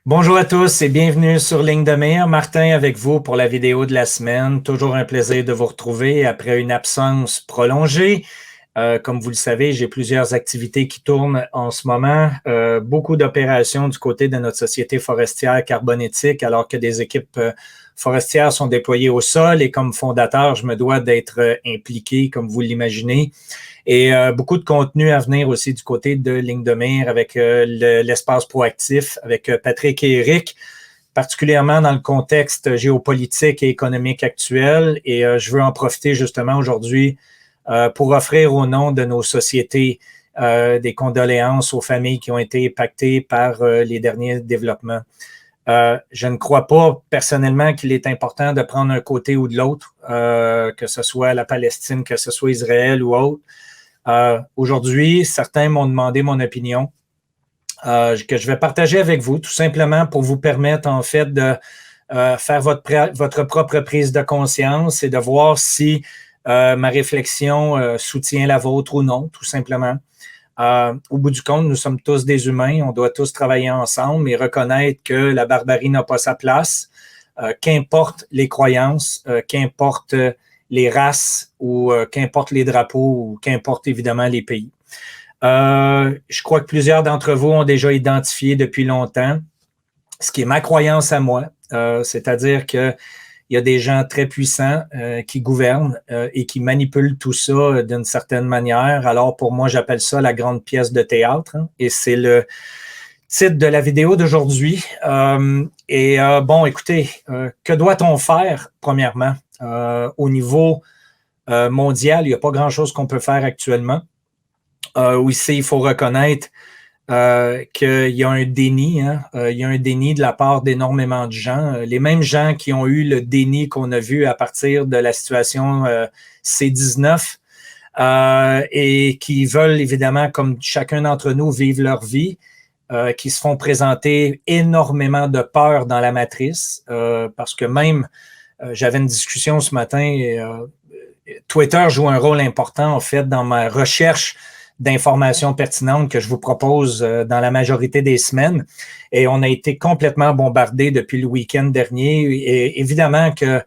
Bonjour à tous et bienvenue sur Ligne de mire. Martin avec vous pour la vidéo de la semaine. Toujours un plaisir de vous retrouver après une absence prolongée. Comme vous le savez, j'ai plusieurs activités qui tournent en ce moment. Beaucoup d'opérations du côté de notre société forestière carbonétique, alors que des équipes forestières sont déployées au sol et comme fondateur, je me dois d'être impliqué, comme vous l'imaginez. Et beaucoup de contenu à venir aussi du côté de Ligne de mire avec l'espace proactif, avec Patrick et Eric, particulièrement dans le contexte géopolitique et économique actuel. Et je veux en profiter justement aujourd'hui pour offrir au nom de nos sociétés des condoléances aux familles qui ont été impactées par les derniers développements. Je ne crois pas personnellement qu'il est important de prendre un côté ou de l'autre, que ce soit la Palestine, que ce soit Israël ou autre. Aujourd'hui, certains m'ont demandé mon opinion que je vais partager avec vous, tout simplement pour vous permettre en fait de faire votre propre prise de conscience et de voir si ma réflexion soutient la vôtre ou non, tout simplement. Au bout du compte, nous sommes tous des humains, on doit tous travailler ensemble et reconnaître que la barbarie n'a pas sa place, qu'importe les croyances, qu'importe les races ou qu'importe les drapeaux ou qu'importe évidemment les pays. Je crois que plusieurs d'entre vous ont déjà identifié depuis longtemps ce qui est ma croyance à moi, c'est-à-dire que il y a des gens très puissants qui gouvernent et qui manipulent tout ça d'une certaine manière. Alors, pour moi, j'appelle ça la grande pièce de théâtre. Hein, et c'est le titre de la vidéo d'aujourd'hui. Bon, écoutez, que doit-on faire, premièrement? Au niveau mondial, il n'y a pas grand-chose qu'on peut faire actuellement. Aussi, il faut reconnaître qu'il y a un déni, hein? Il y a un déni de la part d'énormément de gens. Les mêmes gens qui ont eu le déni qu'on a vu à partir de la situation C-19 et qui veulent évidemment, comme chacun d'entre nous, vivre leur vie, qui se font présenter énormément de peur dans la matrice, parce que même, j'avais une discussion ce matin, et, Twitter joue un rôle important en fait dans ma recherche d'informations pertinentes que je vous propose dans la majorité des semaines. Et on a été complètement bombardé depuis le week-end dernier. Et évidemment que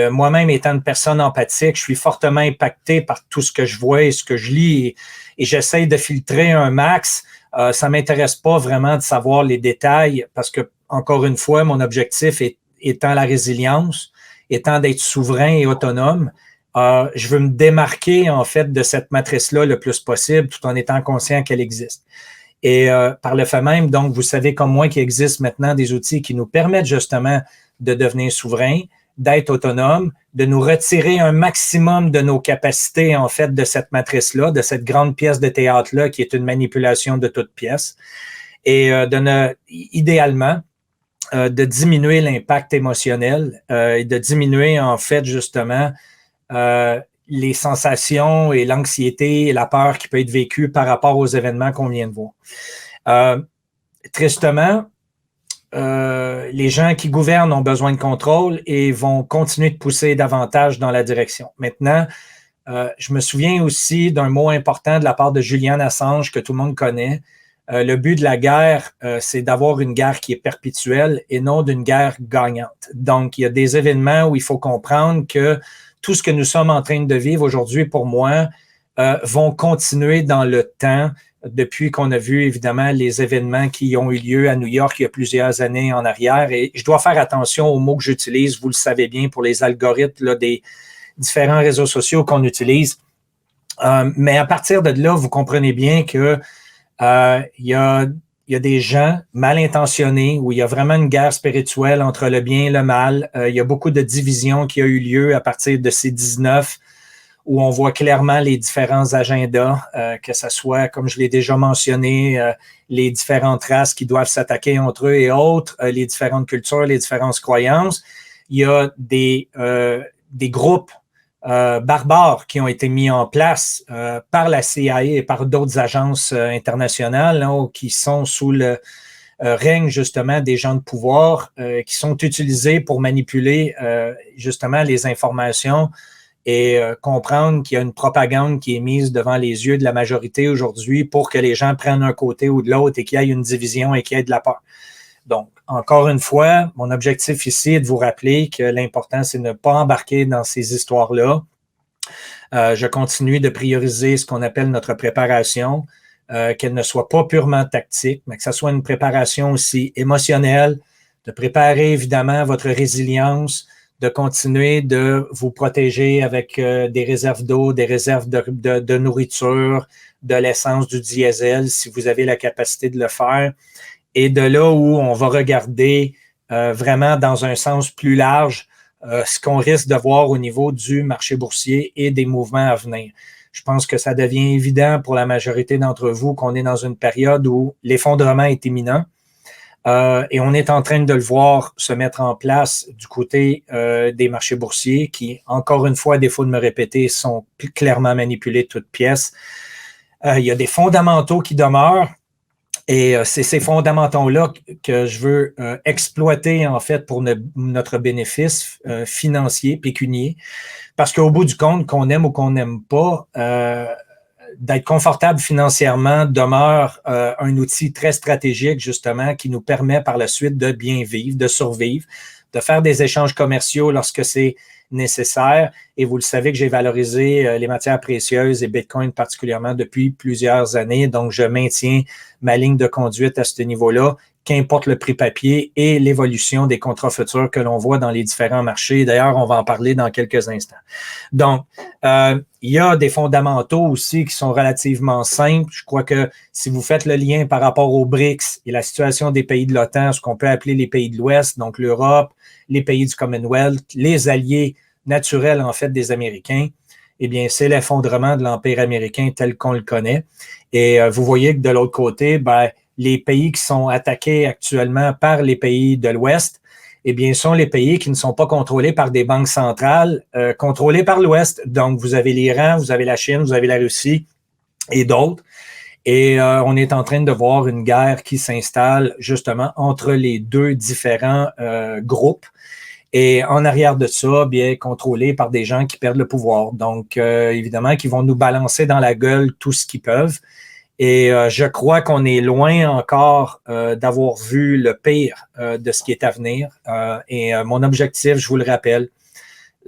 moi-même, étant une personne empathique, je suis fortement impacté par tout ce que je vois et ce que je lis. Et j'essaye de filtrer un max. Ça ne m'intéresse pas vraiment de savoir les détails parce que, encore une fois, mon objectif étant la résilience, étant d'être souverain et autonome. Je veux me démarquer, en fait, de cette matrice-là le plus possible, tout en étant conscient qu'elle existe. Et par le fait même, donc, vous savez comme moi qu'il existe maintenant des outils qui nous permettent justement de devenir souverains, d'être autonomes, de nous retirer un maximum de nos capacités, en fait, de cette matrice-là, de cette grande pièce de théâtre-là qui est une manipulation de toute pièce. Et idéalement, de diminuer l'impact émotionnel et de diminuer, en fait, justement, les sensations et l'anxiété et la peur qui peut être vécue par rapport aux événements qu'on vient de voir. Tristement, les gens qui gouvernent ont besoin de contrôle et vont continuer de pousser davantage dans la direction. Maintenant, je me souviens aussi d'un mot important de la part de Julian Assange que tout le monde connaît. Le but de la guerre, c'est d'avoir une guerre qui est perpétuelle et non d'une guerre gagnante. Donc, il y a des événements où il faut comprendre que tout ce que nous sommes en train de vivre aujourd'hui, pour moi, vont continuer dans le temps depuis qu'on a vu, évidemment, les événements qui ont eu lieu à New York il y a plusieurs années en arrière. Et je dois faire attention aux mots que j'utilise, vous le savez bien, pour les algorithmes là, des différents réseaux sociaux qu'on utilise. Mais à partir de là, vous comprenez bien que il y a des gens mal intentionnés où il y a vraiment une guerre spirituelle entre le bien et le mal. Il y a beaucoup de divisions qui ont eu lieu à partir de ces 19 où on voit clairement les différents agendas, que ce soit, comme je l'ai déjà mentionné, les différentes races qui doivent s'attaquer entre eux et autres, les différentes cultures, les différentes croyances. Il y a des groupes barbares qui ont été mis en place par la CIA et par d'autres agences internationales là, qui sont sous le règne justement des gens de pouvoir qui sont utilisés pour manipuler justement les informations et comprendre qu'il y a une propagande qui est mise devant les yeux de la majorité aujourd'hui pour que les gens prennent un côté ou de l'autre et qu'il y ait une division et qu'il y ait de la peur. Donc, encore une fois, mon objectif ici est de vous rappeler que l'important, c'est de ne pas embarquer dans ces histoires-là. Je continue de prioriser ce qu'on appelle notre préparation, qu'elle ne soit pas purement tactique, mais que ce soit une préparation aussi émotionnelle, de préparer évidemment votre résilience, de continuer de vous protéger avec des réserves d'eau, des réserves de nourriture, de l'essence, du diesel, si vous avez la capacité de le faire. Et de là où on va regarder vraiment dans un sens plus large ce qu'on risque de voir au niveau du marché boursier et des mouvements à venir. Je pense que ça devient évident pour la majorité d'entre vous qu'on est dans une période où l'effondrement est imminent. Et on est en train de le voir se mettre en place du côté des marchés boursiers qui, encore une fois, à défaut de me répéter, sont clairement manipulés de toutes pièces. Il y a des fondamentaux qui demeurent et c'est ces fondamentaux-là que je veux exploiter, en fait, pour notre bénéfice financier, pécunier. Parce qu'au bout du compte, qu'on aime ou qu'on n'aime pas, d'être confortable financièrement demeure un outil très stratégique, justement, qui nous permet par la suite de bien vivre, de survivre, de faire des échanges commerciaux lorsque c'est nécessaire. Et vous le savez que j'ai valorisé les matières précieuses et Bitcoin particulièrement depuis plusieurs années. Donc, je maintiens ma ligne de conduite à ce niveau-là, qu'importe le prix papier et l'évolution des contrats futurs que l'on voit dans les différents marchés. D'ailleurs, on va en parler dans quelques instants. Donc, il y a des fondamentaux aussi qui sont relativement simples. Je crois que si vous faites le lien par rapport aux BRICS et la situation des pays de l'OTAN, ce qu'on peut appeler les pays de l'Ouest, donc l'Europe, les pays du Commonwealth, les alliés naturels, en fait, des Américains, eh bien, c'est l'effondrement de l'Empire américain tel qu'on le connaît. Et vous voyez que de l'autre côté, ben, les pays qui sont attaqués actuellement par les pays de l'Ouest, eh bien, sont les pays qui ne sont pas contrôlés par des banques centrales, contrôlés par l'Ouest. Donc, vous avez l'Iran, vous avez la Chine, vous avez la Russie et d'autres. Et on est en train de voir une guerre qui s'installe justement entre les deux différents groupes. Et en arrière de ça, bien contrôlé par des gens qui perdent le pouvoir. Donc, évidemment, qui vont nous balancer dans la gueule tout ce qu'ils peuvent. Et je crois qu'on est loin encore d'avoir vu le pire de ce qui est à venir. Et mon objectif, je vous le rappelle,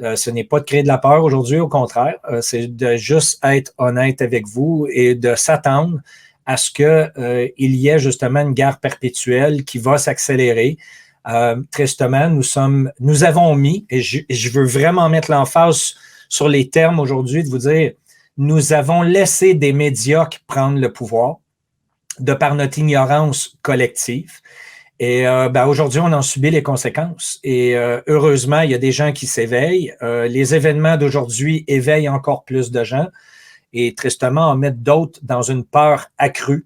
ce n'est pas de créer de la peur aujourd'hui, au contraire, c'est de juste être honnête avec vous et de s'attendre à ce qu'il y ait justement une guerre perpétuelle qui va s'accélérer. Tristement, nous avons mis, et je veux vraiment mettre l'emphase sur les termes aujourd'hui, de vous dire, nous avons laissé des médiocres prendre le pouvoir de par notre ignorance collective. Et aujourd'hui, on en subit les conséquences. Et heureusement, il y a des gens qui s'éveillent. Les événements d'aujourd'hui éveillent encore plus de gens et tristement en mettent d'autres dans une peur accrue,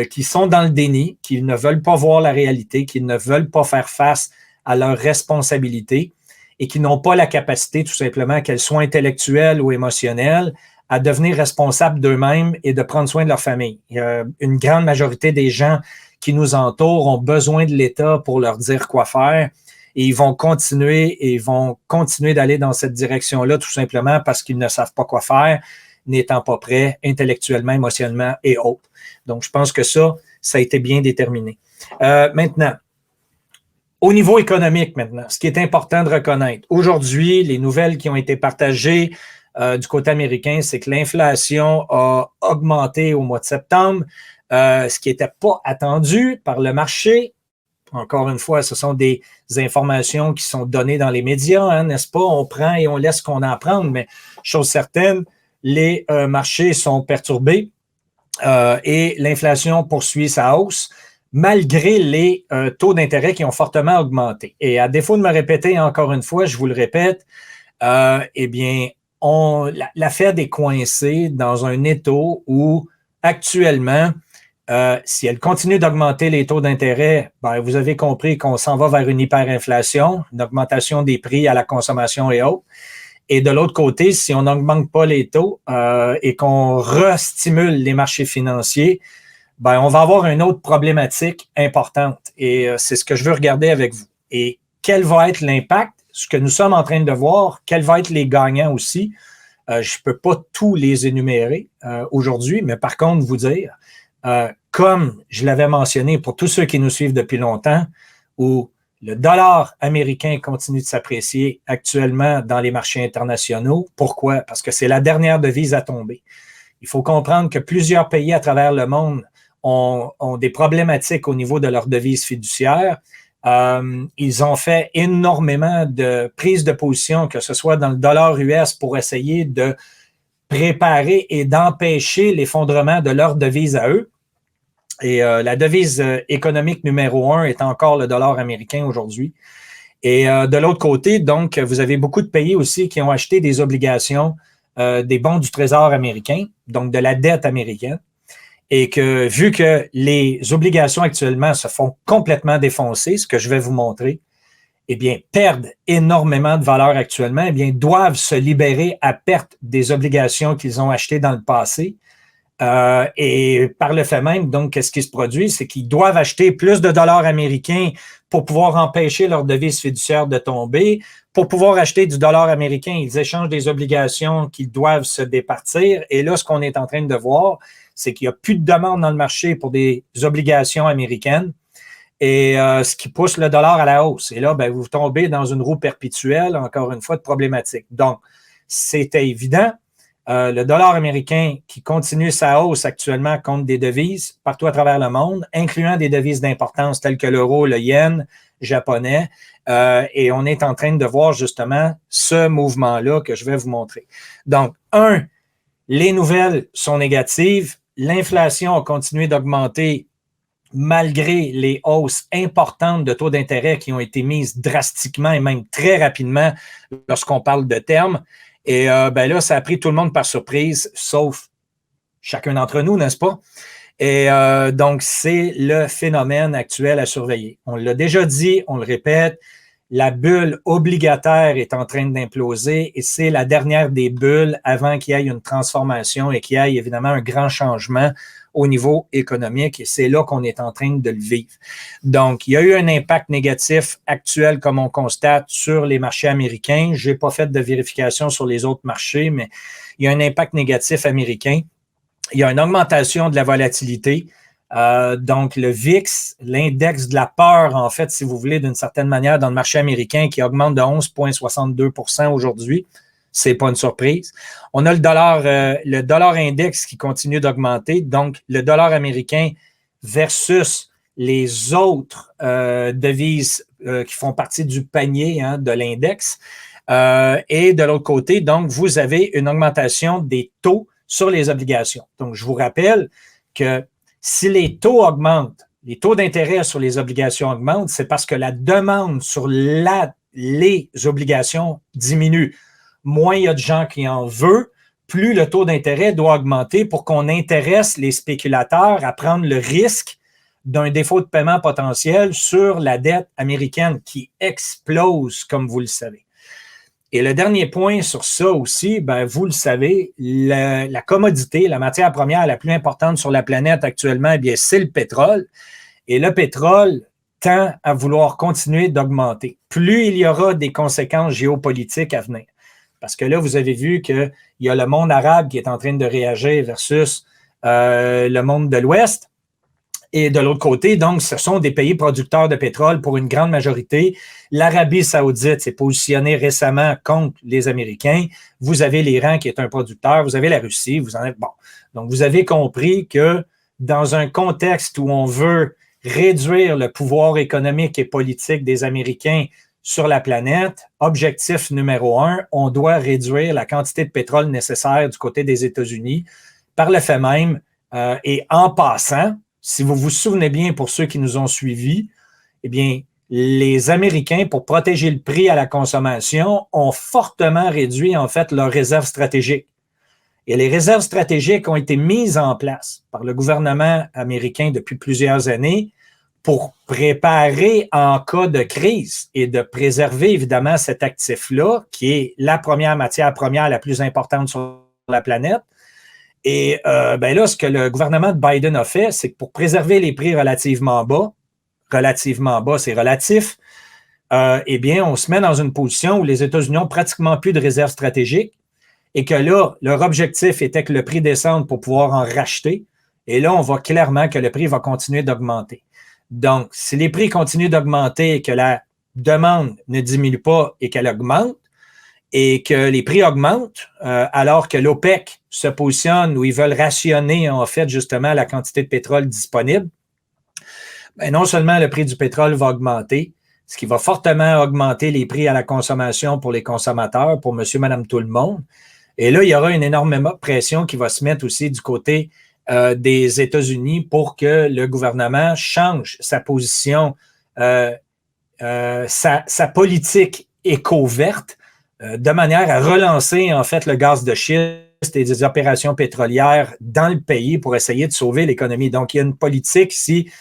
qui sont dans le déni, qui ne veulent pas voir la réalité, qui ne veulent pas faire face à leurs responsabilités et qui n'ont pas la capacité, tout simplement, qu'elles soient intellectuelles ou émotionnelles, à devenir responsables d'eux-mêmes et de prendre soin de leur famille. Une grande majorité des gens qui nous entourent ont besoin de l'État pour leur dire quoi faire et ils vont continuer d'aller dans cette direction-là tout simplement parce qu'ils ne savent pas quoi faire, n'étant pas prêts intellectuellement, émotionnellement et autres. Donc, je pense que ça a été bien déterminé. Maintenant, au niveau économique maintenant, ce qui est important de reconnaître, aujourd'hui, les nouvelles qui ont été partagées du côté américain, c'est que l'inflation a augmenté au mois de septembre, ce qui n'était pas attendu par le marché. Encore une fois, ce sont des informations qui sont données dans les médias, hein, n'est-ce pas? On prend et on laisse qu'on en prenne, mais chose certaine, les marchés sont perturbés et l'inflation poursuit sa hausse malgré les taux d'intérêt qui ont fortement augmenté. Et à défaut de me répéter encore une fois, je vous le répète, eh bien, la Fed est coincée dans un étau où actuellement, si elle continue d'augmenter les taux d'intérêt, ben, vous avez compris qu'on s'en va vers une hyperinflation, une augmentation des prix à la consommation et autres. Et de l'autre côté, si on n'augmente pas les taux et qu'on restimule les marchés financiers, ben, on va avoir une autre problématique importante. Et c'est ce que je veux regarder avec vous. Et quel va être l'impact? Ce que nous sommes en train de voir, quels vont être les gagnants aussi. Je ne peux pas tous les énumérer aujourd'hui, mais par contre, vous dire, comme je l'avais mentionné pour tous ceux qui nous suivent depuis longtemps, où le dollar américain continue de s'apprécier actuellement dans les marchés internationaux. Pourquoi? Parce que c'est la dernière devise à tomber. Il faut comprendre que plusieurs pays à travers le monde ont des problématiques au niveau de leur devise fiduciaire. Ils ont fait énormément de prises de position, que ce soit dans le dollar US, pour essayer de préparer et d'empêcher l'effondrement de leur devise à eux. Et la devise économique numéro 1 est encore le dollar américain aujourd'hui. Et de l'autre côté, donc, vous avez beaucoup de pays aussi qui ont acheté des obligations, des bons du Trésor américain, donc de la dette américaine. Et que vu que les obligations actuellement se font complètement défoncer, ce que je vais vous montrer, eh bien, perdent énormément de valeur actuellement, eh bien, doivent se libérer à perte des obligations qu'ils ont achetées dans le passé. Et par le fait même, donc, qu'est-ce qui se produit? C'est qu'ils doivent acheter plus de dollars américains pour pouvoir empêcher leur devise fiduciaire de tomber. Pour pouvoir acheter du dollar américain, ils échangent des obligations qu'ils doivent se départir. Et là, ce qu'on est en train de voir, c'est qu'il n'y a plus de demande dans le marché pour des obligations américaines. Et ce qui pousse le dollar à la hausse. Et là, ben, vous tombez dans une roue perpétuelle, encore une fois, de problématique. Donc, c'était évident. Le dollar américain qui continue sa hausse actuellement contre des devises partout à travers le monde, incluant des devises d'importance telles que l'euro, le yen japonais. Et on est en train de voir justement ce mouvement-là que je vais vous montrer. Donc, les nouvelles sont négatives. L'inflation a continué d'augmenter malgré les hausses importantes de taux d'intérêt qui ont été mises drastiquement et même très rapidement lorsqu'on parle de terme. Et ben là, ça a pris tout le monde par surprise, sauf chacun d'entre nous, n'est-ce pas? Et donc, c'est le phénomène actuel à surveiller. On l'a déjà dit, on le répète, la bulle obligataire est en train d'imploser et c'est la dernière des bulles avant qu'il y ait une transformation et qu'il y ait évidemment un grand changement au niveau économique et c'est là qu'on est en train de le vivre. Donc, il y a eu un impact négatif actuel comme on constate sur les marchés américains. Je n'ai pas fait de vérification sur les autres marchés, mais il y a un impact négatif américain. Il y a une augmentation de la volatilité. Donc, le VIX, l'index de la peur, en fait, si vous voulez, d'une certaine manière, dans le marché américain, qui augmente de 11,62% aujourd'hui. C'est pas une surprise. On a le dollar index qui continue d'augmenter. Donc, le dollar américain versus les autres devises qui font partie du panier de l'index. Et de l'autre côté, donc, vous avez une augmentation des taux sur les obligations. Donc, je vous rappelle que si les taux augmentent, les taux d'intérêt sur les obligations augmentent, c'est parce que la demande sur les obligations diminue. Moins il y a de gens qui en veulent, plus le taux d'intérêt doit augmenter pour qu'on intéresse les spéculateurs à prendre le risque d'un défaut de paiement potentiel sur la dette américaine qui explose, comme vous le savez. Et le dernier point sur ça aussi, ben, vous le savez, la commodité, la matière première la plus importante sur la planète actuellement, eh bien, c'est le pétrole. Et le pétrole tend à vouloir continuer d'augmenter. Plus il y aura des conséquences géopolitiques à venir. Parce que là, vous avez vu qu'il y a le monde arabe qui est en train de réagir versus le monde de l'Ouest. Et de l'autre côté, donc, ce sont des pays producteurs de pétrole pour une grande majorité. L'Arabie saoudite s'est positionnée récemment contre les Américains. Vous avez l'Iran qui est un producteur. Vous avez la Russie. Vous en avez, bon. Donc, vous avez compris que dans un contexte où on veut réduire le pouvoir économique et politique des Américains sur la planète, objectif numéro 1, on doit réduire la quantité de pétrole nécessaire du côté des États-Unis. Par le fait même, et en passant, si vous vous souvenez bien, pour ceux qui nous ont suivis, eh bien, les Américains, pour protéger le prix à la consommation, ont fortement réduit, en fait, leurs réserves stratégiques. Et les réserves stratégiques ont été mises en place par le gouvernement américain depuis plusieurs années pour préparer en cas de crise et de préserver, évidemment, cet actif-là, qui est la première matière première la plus importante sur la planète. Et ben là, ce que le gouvernement de Biden a fait, c'est que pour préserver les prix relativement bas, c'est relatif, eh bien, on se met dans une position où les États-Unis n'ont pratiquement plus de réserves stratégiques et que là, leur objectif était que le prix descende pour pouvoir en racheter. Et là, on voit clairement que le prix va continuer d'augmenter. Donc, si les prix continuent d'augmenter et que la demande ne diminue pas et qu'elle augmente, et que les prix augmentent, alors que l'OPEC se positionne où ils veulent rationner, en fait, justement, la quantité de pétrole disponible, bien, non seulement le prix du pétrole va augmenter, ce qui va fortement augmenter les prix à la consommation pour les consommateurs, pour monsieur, madame, tout le monde. Et là, il y aura une énorme pression qui va se mettre aussi du côté des États-Unis pour que le gouvernement change sa position, sa politique éco-verte, de manière à relancer, en fait, le gaz de schiste et des opérations pétrolières dans le pays pour essayer de sauver l'économie. Donc, il y a une politique ici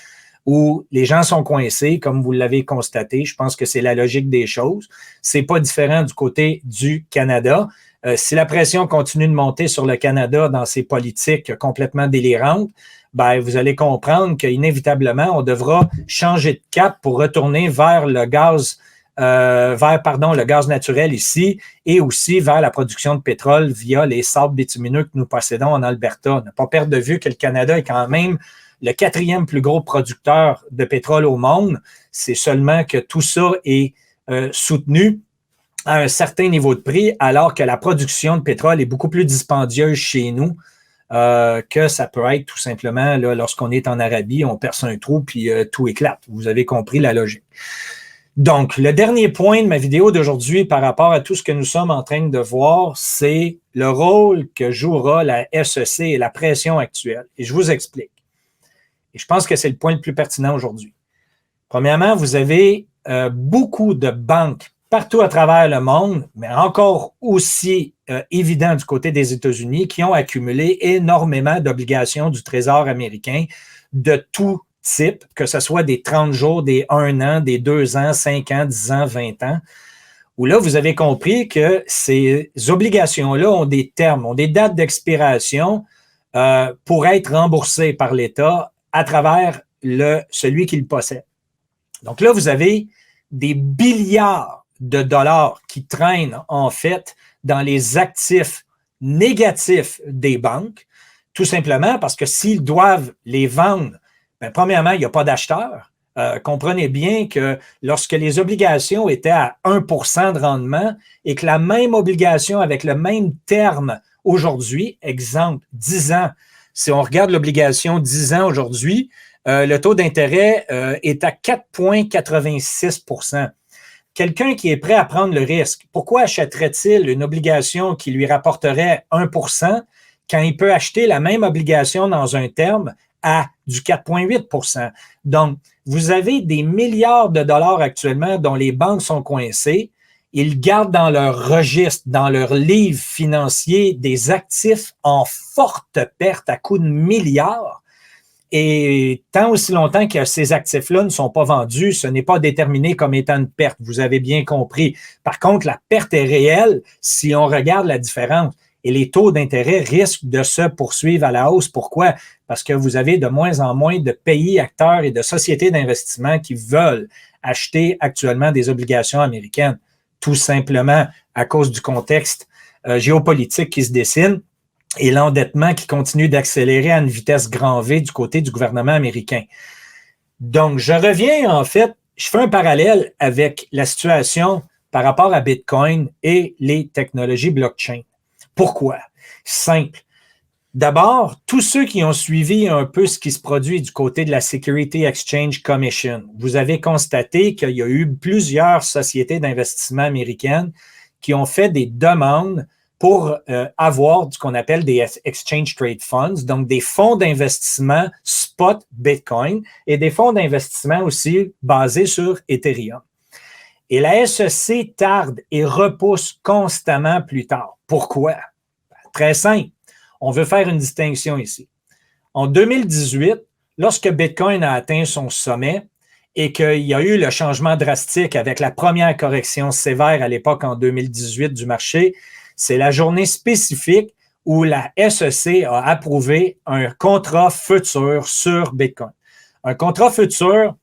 où les gens sont coincés, comme vous l'avez constaté. Je pense que c'est la logique des choses. C'est pas différent du côté du Canada. Si la pression continue de monter sur le Canada dans ses politiques complètement délirantes, ben, vous allez comprendre qu'inévitablement, on devra changer de cap pour retourner vers le gaz le gaz naturel ici et aussi vers la production de pétrole via les sables bitumineux que nous possédons en Alberta. Ne pas perdre de vue que le Canada est quand même le 4e plus gros producteur de pétrole au monde. C'est seulement que tout ça est soutenu à un certain niveau de prix, alors que la production de pétrole est beaucoup plus dispendieuse chez nous que ça peut être tout simplement là, lorsqu'on est en Arabie, on perce un trou puis tout éclate. Vous avez compris la logique. Donc, le dernier point de ma vidéo d'aujourd'hui par rapport à tout ce que nous sommes en train de voir, c'est le rôle que jouera la SEC et la pression actuelle. Et je vous explique. Et je pense que c'est le point le plus pertinent aujourd'hui. Premièrement, vous avez beaucoup de banques partout à travers le monde, mais encore aussi évident du côté des États-Unis, qui ont accumulé énormément d'obligations du Trésor américain de tout type, que ce soit des 30 jours, des 1 an, des 2 ans, 5 ans, 10 ans, 20 ans, où là, vous avez compris que ces obligations-là ont des termes, ont des dates d'expiration pour être remboursées par l'État à travers celui qui le possède. Donc là, vous avez des milliards de dollars qui traînent, en fait, dans les actifs négatifs des banques, tout simplement parce que s'ils doivent les vendre, bien, premièrement, il n'y a pas d'acheteurs. Comprenez bien que lorsque les obligations étaient à 1 % de rendement et que la même obligation avec le même terme aujourd'hui, exemple, 10 ans, si on regarde l'obligation 10 ans aujourd'hui, le taux d'intérêt est à 4,86 %. Quelqu'un qui est prêt à prendre le risque, pourquoi achèterait-il une obligation qui lui rapporterait 1 % quand il peut acheter la même obligation dans un terme à du 4,8 %? Donc, vous avez des milliards de dollars actuellement dont les banques sont coincées. Ils gardent dans leur registre, dans leur livre financier, des actifs en forte perte à coût de milliards. Et tant aussi longtemps que ces actifs-là ne sont pas vendus, ce n'est pas déterminé comme étant une perte. Vous avez bien compris. Par contre, la perte est réelle si on regarde la différence. Et les taux d'intérêt risquent de se poursuivre à la hausse. Pourquoi? Parce que vous avez de moins en moins de pays, acteurs et de sociétés d'investissement qui veulent acheter actuellement des obligations américaines, tout simplement à cause du contexte géopolitique qui se dessine et l'endettement qui continue d'accélérer à une vitesse grand V du côté du gouvernement américain. Donc, je reviens, en fait, je fais un parallèle avec la situation par rapport à Bitcoin et les technologies blockchain. Pourquoi? Simple. D'abord, tous ceux qui ont suivi un peu ce qui se produit du côté de la Security Exchange Commission, vous avez constaté qu'il y a eu plusieurs sociétés d'investissement américaines qui ont fait des demandes pour avoir ce qu'on appelle des Exchange Trade Funds, donc des fonds d'investissement spot Bitcoin et des fonds d'investissement aussi basés sur Ethereum. Et la SEC tarde et repousse constamment plus tard. Pourquoi? Très simple. On veut faire une distinction ici. En 2018, lorsque Bitcoin a atteint son sommet et qu'il y a eu le changement drastique avec la première correction sévère à l'époque en 2018 du marché, c'est la journée spécifique où la SEC a approuvé un contrat futur sur Bitcoin. Un contrat futur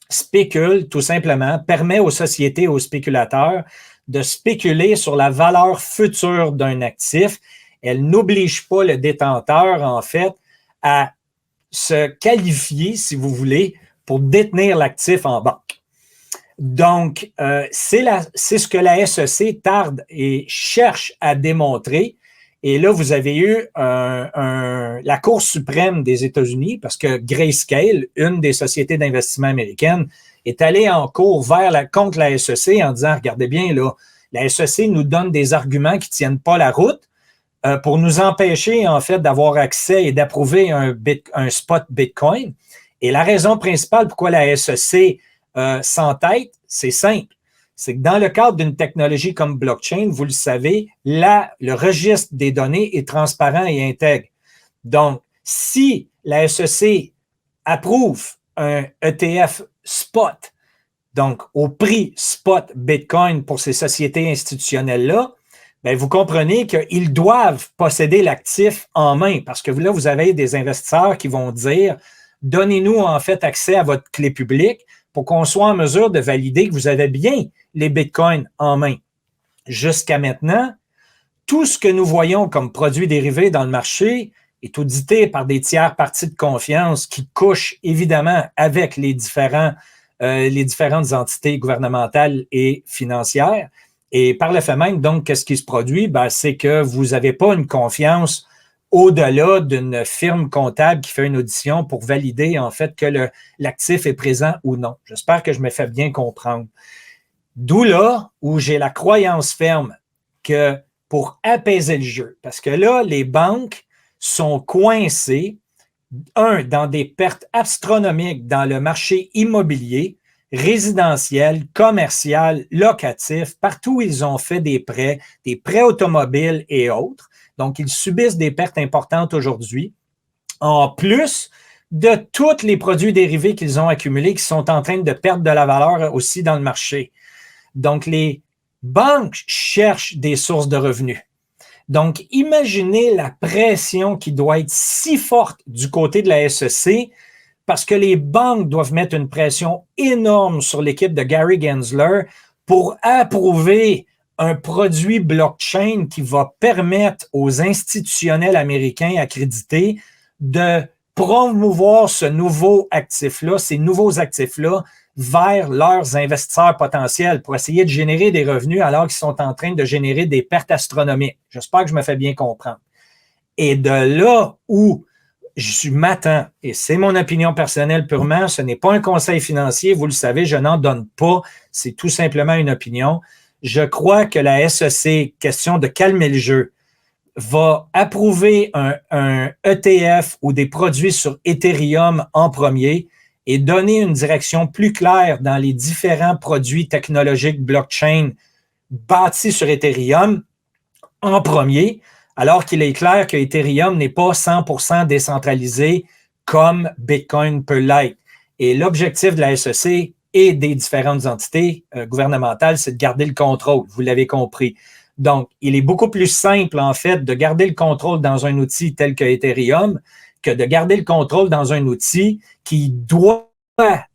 spécule tout simplement, permet aux sociétés, aux spéculateurs de spéculer sur la valeur future d'un actif. Elle n'oblige pas le détenteur, en fait, à se qualifier, si vous voulez, pour détenir l'actif en banque. Donc, c'est ce que la SEC tarde et cherche à démontrer. Et là, vous avez eu la Cour suprême des États-Unis, parce que Grayscale, une des sociétés d'investissement américaines, est allée en cours contre la SEC en disant, regardez bien, là, la SEC nous donne des arguments qui ne tiennent pas la route pour nous empêcher, en fait, d'avoir accès et d'approuver un spot Bitcoin. Et la raison principale pourquoi la SEC s'entête, c'est simple. C'est que dans le cadre d'une technologie comme blockchain, vous le savez, le registre des données est transparent et intègre. Donc, si la SEC approuve un ETF spot, donc au prix spot Bitcoin pour ces sociétés institutionnelles-là, bien, vous comprenez qu'ils doivent posséder l'actif en main parce que là, vous avez des investisseurs qui vont dire « Donnez-nous en fait accès à votre clé publique pour qu'on soit en mesure de valider que vous avez bien les Bitcoins en main. » Jusqu'à maintenant, tout ce que nous voyons comme produits dérivés dans le marché est audité par des tiers parties de confiance qui couchent évidemment avec les différentes entités gouvernementales et financières. Et par le fait même, donc, qu'est-ce qui se produit? Ben, c'est que vous n'avez pas une confiance au-delà d'une firme comptable qui fait une audition pour valider, en fait, que l'actif est présent ou non. J'espère que je me fais bien comprendre. D'où là où j'ai la croyance ferme que pour apaiser le jeu, parce que là, les banques sont coincées, dans des pertes astronomiques dans le marché immobilier, résidentiel, commercial, locatif, partout où ils ont fait des prêts automobiles et autres. Donc, ils subissent des pertes importantes aujourd'hui, en plus de tous les produits dérivés qu'ils ont accumulés qui sont en train de perdre de la valeur aussi dans le marché. Donc, les banques cherchent des sources de revenus. Donc, imaginez la pression qui doit être si forte du côté de la SEC parce que les banques doivent mettre une pression énorme sur l'équipe de Gary Gensler pour approuver un produit blockchain qui va permettre aux institutionnels américains accrédités de promouvoir ce nouveau actif-là, ces nouveaux actifs-là, vers leurs investisseurs potentiels pour essayer de générer des revenus alors qu'ils sont en train de générer des pertes astronomiques. J'espère que je me fais bien comprendre. Et de là où je m'attends, et c'est mon opinion personnelle purement, ce n'est pas un conseil financier, vous le savez, je n'en donne pas, c'est tout simplement une opinion. Je crois que la SEC, question de calmer le jeu, va approuver un ETF ou des produits sur Ethereum en premier et donner une direction plus claire dans les différents produits technologiques blockchain bâtis sur Ethereum en premier, alors qu'il est clair que Ethereum n'est pas 100% décentralisé comme Bitcoin peut l'être. Et l'objectif de la SEC et des différentes entités gouvernementales, c'est de garder le contrôle, vous l'avez compris. Donc, il est beaucoup plus simple, en fait, de garder le contrôle dans un outil tel que Ethereum que de garder le contrôle dans un outil qui doit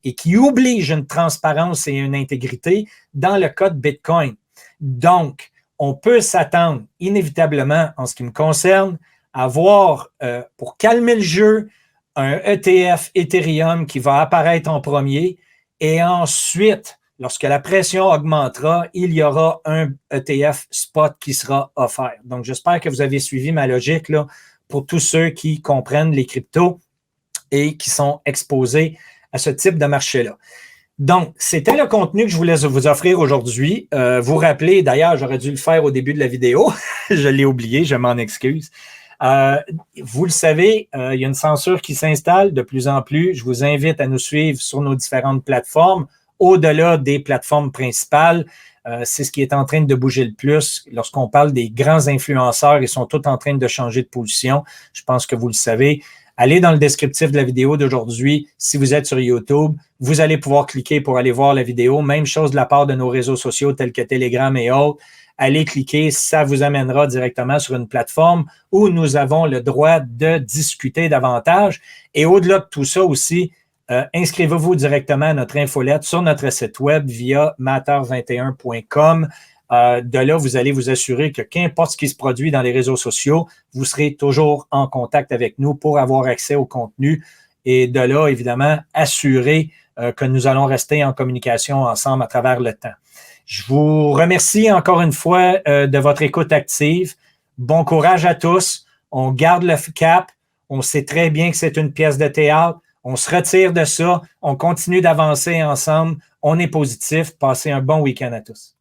et qui oblige une transparence et une intégrité dans le cas de Bitcoin. Donc, on peut s'attendre inévitablement, en ce qui me concerne, à voir, pour calmer le jeu, un ETF Ethereum qui va apparaître en premier et ensuite, lorsque la pression augmentera, il y aura un ETF spot qui sera offert. Donc, j'espère que vous avez suivi ma logique là, pour tous ceux qui comprennent les cryptos et qui sont exposés à ce type de marché-là. Donc, c'était le contenu que je voulais vous offrir aujourd'hui. Vous rappelez, d'ailleurs, j'aurais dû le faire au début de la vidéo. Je l'ai oublié, je m'en excuse. Vous le savez, il y a une censure qui s'installe de plus en plus. Je vous invite à nous suivre sur nos différentes plateformes, au-delà des plateformes principales. C'est ce qui est en train de bouger le plus. Lorsqu'on parle des grands influenceurs, ils sont tous en train de changer de position. Je pense que vous le savez. Allez dans le descriptif de la vidéo d'aujourd'hui. Si vous êtes sur YouTube, vous allez pouvoir cliquer pour aller voir la vidéo. Même chose de la part de nos réseaux sociaux tels que Telegram et autres. Allez cliquer, ça vous amènera directement sur une plateforme où nous avons le droit de discuter davantage. Et au-delà de tout ça aussi, inscrivez-vous directement à notre infolette sur notre site web via matter21.com. De là, vous allez vous assurer que qu'importe ce qui se produit dans les réseaux sociaux, vous serez toujours en contact avec nous pour avoir accès au contenu et de là, évidemment, assurer que nous allons rester en communication ensemble à travers le temps. Je vous remercie encore une fois de votre écoute active. Bon courage à tous. On garde le cap. On sait très bien que c'est une pièce de théâtre. On se retire de ça. On continue d'avancer ensemble. On est positif. Passez un bon week-end à tous.